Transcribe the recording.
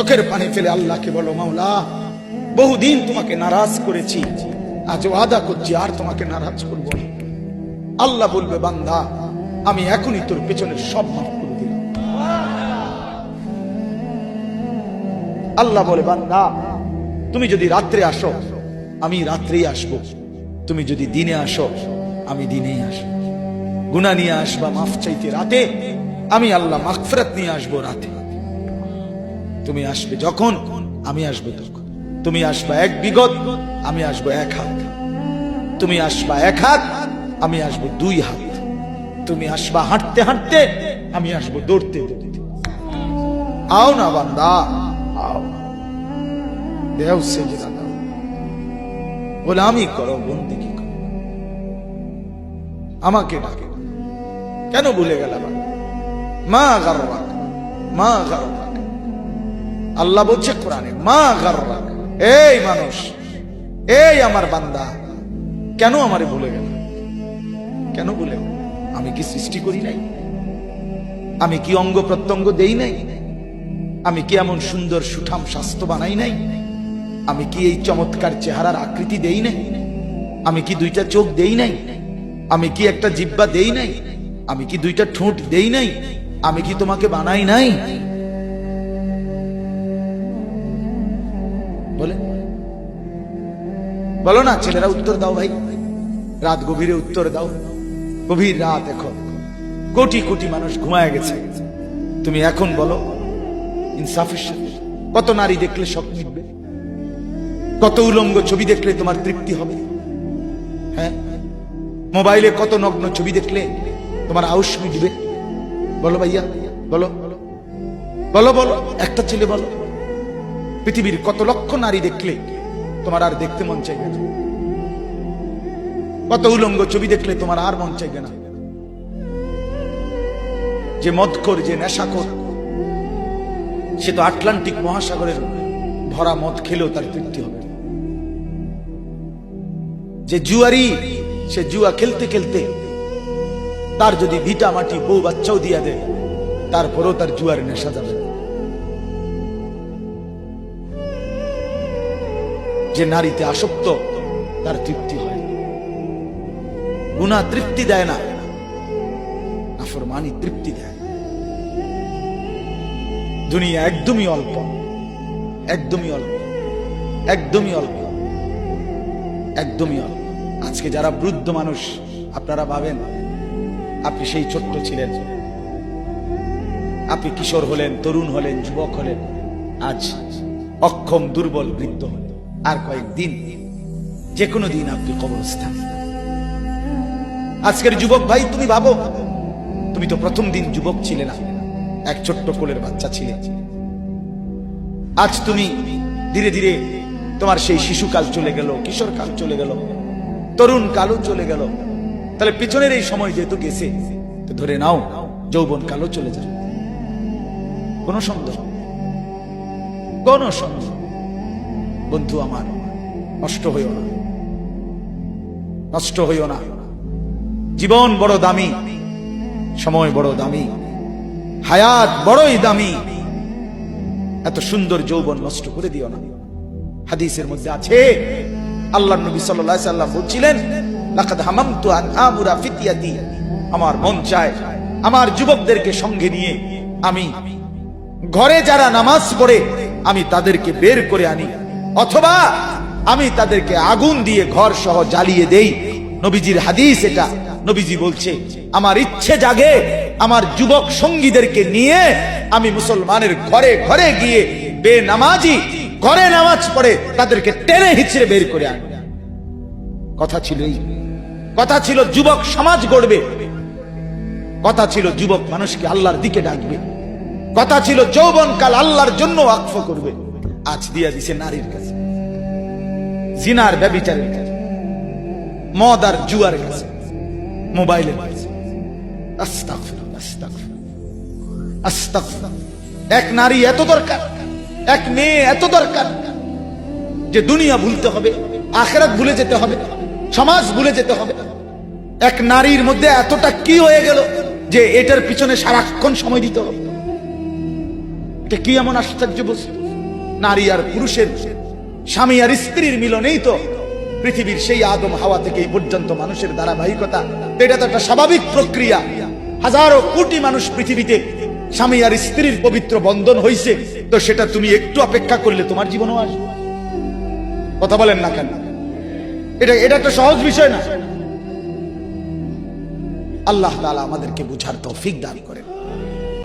চোখের পানি ফেলে আল্লাহকে বলো, মাওলা বহুদিন তোমাকে নারাজ করেছি, আজ ওয়াদা করছি আর তোমাকে নারাজ করব না। আল্লাহ বলবে, বান্দা আমি এখনই তোর পেছনের সব মাফ করে দিলাম। আল্লাহ বলে, বান্দা তুমি যদি রাত্রে আসো আমি রাত্রেই আসবো, তুমি যদি দিনে আসো আমি দিনেই আসবো। গুনাহ নিয়ে আসবা মাফ চাইতে রাতে, আমি আল্লাহ মাগফিরাত নিয়ে আসবো রাতে। তুমি আসবে যখন আমি আসবো তখন। তুমি আসবা এক বিগত, আমি আসবো এক হাত। তুমি আসবা এক হাত, আমি আসবো দুই হাত। তুমি আসবা হাঁটতে হাঁটতে, আমি আসবো দৌড়তে দৌড়তে। আও না বান্দা আও, দেও সেজদা দাও, গোলামি করো, বন্দেগী করো, আমাকে ডাকে। কেন ভুলে গেলাম? মা গাররাক, মা গাররাক। আল্লাহ বলছে কোরআনে, মা গাররাক। এই মানুষ, এই আমার বান্দা, কেন আমারে ভুলে গেল? কেন ভুলে গেল? আমি কি সৃষ্টি করি নাই? আমি কি অঙ্গ প্রত্যঙ্গ দেই নাই? আমি কি এমন সুন্দর সুঠাম স্বাস্থ্য বানাই নাই? আমি কি এই চমৎকার চেহারার আকৃতি দেই নাই? আমি কি দুইটা চোখ দেই নাই? আমি কি একটা জিহ্বা দেই নাই? আমি কি দুইটা ঠোঁট দেই নাই? আমি কি তোমাকে বানাই নাই? বলে বলো না ছেলেরা, উত্তর দাও ভাই। রাত গভীরে উত্তর দাও। গভীর রাত, এখন কোটি কোটি মানুষ ঘুমায় গেছে। তুমি এখন বলো ইনসাফের সাথে, কত নারী দেখলে শখ মিটবে? কত উলঙ্গ ছবি দেখলে তোমার তৃপ্তি হবে? হ্যাঁ, মোবাইলে কত নগ্ন ছবি দেখলে তোমার আউশ মিটবে? বলো ভাইয়া, বলো বলো বলো, একটা ছেলে বলো। পৃথিবীর কত লক্ষ নারী দেখলে তোমার আর দেখতে মন চাইবে না? কত উলঙ্গ ছবি দেখলে তোমার আর মন চাইবে না? যে মদখোর, যে নেশাখোর, সে তো আটলান্টিক মহাসাগরের ভরা মদ খেলেও তার তৃপ্তি হবে। যে জুয়ারি, সে জুয়া খেলতে খেলতে তার যদি ভিটা মাটি বউ বাচ্চাও দিয়া দেয়, তারপরেও তার জুয়ার নেশা যাবে। যে নারীতে আসক্ত, তার তৃপ্তি হয়। গুনাহ তৃপ্তি দেয় না, নাফরমানি তৃপ্তি দেয়। দুনিয়া একদমই অল্প, একদমই অল্প, একদমই অল্প, একদমই অল্প। আজকে যারা বৃদ্ধ মানুষ, আপনারা ভাবেন আপনি সেই ছোট্ট ছিলেন, আপনি কিশোর হলেন, তরুণ হলেন, যুবক হলেন, আজ অক্ষম দুর্বল বৃদ্ধ হলেন। আর কয়েকদিন, যে কোনো দিন আপনি কবরস্থান। আজকের যুবক ভাই, তুমি ভাবো, তুমি তো প্রথম দিন যুবক ছিলে না, এক ছোট্ট কোলের বাচ্চা ছিলে। আজ তুমি ধীরে ধীরে তোমার সেই শিশুকাল চলে গেল, কিশোর কাল চলে গেল, তরুণ কালও চলে গেল। তাহলে পিছনের এই সময় যেহেতু গেছে, তো ধরে নাও যৌবন কালও চলে যাবে। কোন সন্দেহ, কোন সন্দেহ। বন্ধু আমার, নষ্ট হইও না, নষ্ট হইও না। জীবন বড় দামি, সময় বড় দামি, হায়াত বড়ই দামি। এত সুন্দর যৌবন নষ্ট করে দিও না। হাদিসের মধ্যে আছে, আল্লাহর নবী সাল্লাল্লাহু আলাইহি সাল্লাম বলছিলেন, লাকাদ হামামতু আন আমুরা ফিতিয়াতি, আমার মন চায় আমার যুবকদেরকে সঙ্গে নিয়ে আমি ঘরে যারা নামাজ পড়ে আমি তাদেরকে বের করে আনি, অথবা আমি তাদেরকে আগুন দিয়ে ঘর সহ জ্বালিয়ে দেই। নবীজির হাদিস এটা। নবীজি বলছে, আমার ইচ্ছে জাগে আমার যুবক সঙ্গীদেরকে নিয়ে আমি মুসলমানের ঘরে ঘরে গিয়ে বেনামাজি ঘরে নামাজ পড়ে তাদেরকে টেনে হিচড়ে বের করে আনি। কথা ছিল এই, কথা ছিল যুবক সমাজ গড়বে, কথা ছিল যুবক মানুষকে আল্লাহর দিকে ডাকবে, কথা ছিল যৌবনকাল আল্লাহর জন্য ওয়াকফ করবে। আজ দিয়া দিছে নারীর কাছে, জিনার ব্যভিচারের কাছে, মদ আর জুয়ার কাছে, মোবাইলের কাছে। আস্তাগফিরুল্লাহ, আস্তাগফিরুল্লাহ, আস্তাগফিরুল্লাহ। এক নারী এত দরকার, এক মেয়ে এত দরকার যে দুনিয়া ভুলতে হবে, আখিরাত ভুলে যেতে হবে, সমাজ ভুলে যেতে হবে। এক নারীর মধ্যে এতটা কি হয়ে গেল যে এটার পিছনে সারাক্ষণ সময় দিতে হবে? এটা কি এমন আশ্চর্য বস্তু? নারী আর পুরুষের, স্বামী আর স্ত্রীর মিলনেই তো পৃথিবীর সেই আদম হাওয়া থেকে এই পর্যন্ত মানুষের ধারাবাহিকতা। এটা তো একটা স্বাভাবিক প্রক্রিয়া। হাজারো কোটি মানুষ পৃথিবীতে স্বামী আর স্ত্রীর পবিত্র বন্ধন হইছে, তো সেটা তুমি একটু অপেক্ষা করলে তোমার জীবনও আসবে। কথা বলেন না কেন? এটা একটা সহজ বিষয় না। আল্লাহ তাআলা আমাদেরকে বুঝার তৌফিক দান করেন।